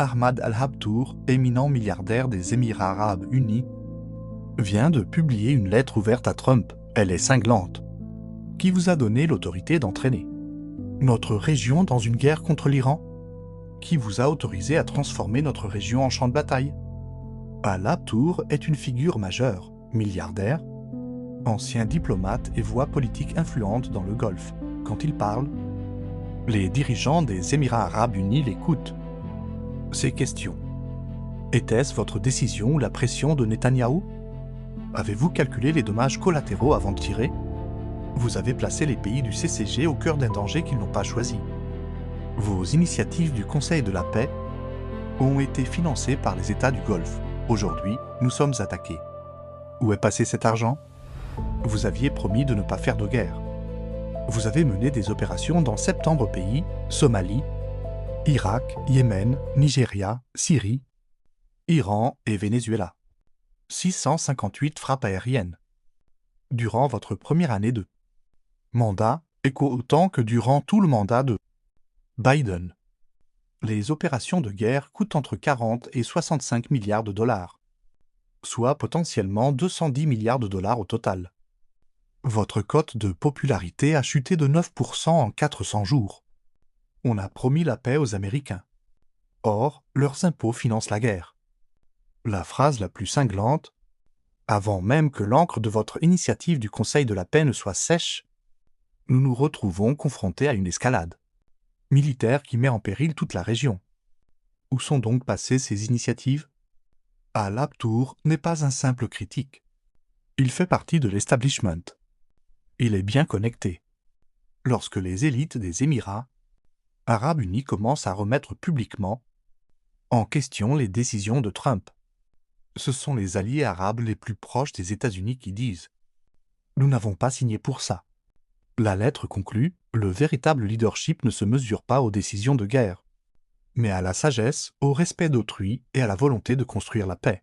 Ahmad Al-Habtour, éminent milliardaire des Émirats arabes unis, vient de publier une lettre ouverte à Trump. Elle est cinglante. Qui vous a donné l'autorité d'entraîner notre région dans une guerre contre l'Iran? Qui vous a autorisé à transformer notre région en champ de bataille? Al-Habtour est une figure majeure, milliardaire, ancien diplomate et voix politique influente dans le Golfe. Quand il parle, les dirigeants des Émirats arabes unis l'écoutent. Ces questions. Était-ce votre décision ou la pression de Netanyahou? Avez-vous calculé les dommages collatéraux avant de tirer? Vous avez placé les pays du CCG au cœur d'un danger qu'ils n'ont pas choisi. Vos initiatives du Conseil de la paix ont été financées par les États du Golfe. Aujourd'hui, nous sommes attaqués. Où est passé cet argent? Vous aviez promis de ne pas faire de guerre. Vous avez mené des opérations dans 70 pays, Somalie, Irak, Yémen, Nigeria, Syrie, Iran et Venezuela. 658 frappes aériennes. Durant votre première année de mandat, écho autant que durant tout le mandat de Biden. Les opérations de guerre coûtent entre 40 et 65 milliards de dollars, soit potentiellement 210 milliards de dollars au total. Votre cote de popularité a chuté de 9% en 400 jours. On a promis la paix aux Américains. Or, leurs impôts financent la guerre. La phrase la plus cinglante, avant même que l'encre de votre initiative du Conseil de la paix ne soit sèche, nous nous retrouvons confrontés à une escalade militaire qui met en péril toute la région. Où sont donc passées ces initiatives? Al-Habtour n'est pas un simple critique. Il fait partie de l'establishment. Il est bien connecté. Lorsque les élites des Émirats arabes unis commencent à remettre publiquement en question les décisions de Trump, ce sont les alliés arabes les plus proches des États-Unis qui disent « Nous n'avons pas signé pour ça ». La lettre conclut « Le véritable leadership ne se mesure pas aux décisions de guerre, mais à la sagesse, au respect d'autrui et à la volonté de construire la paix. »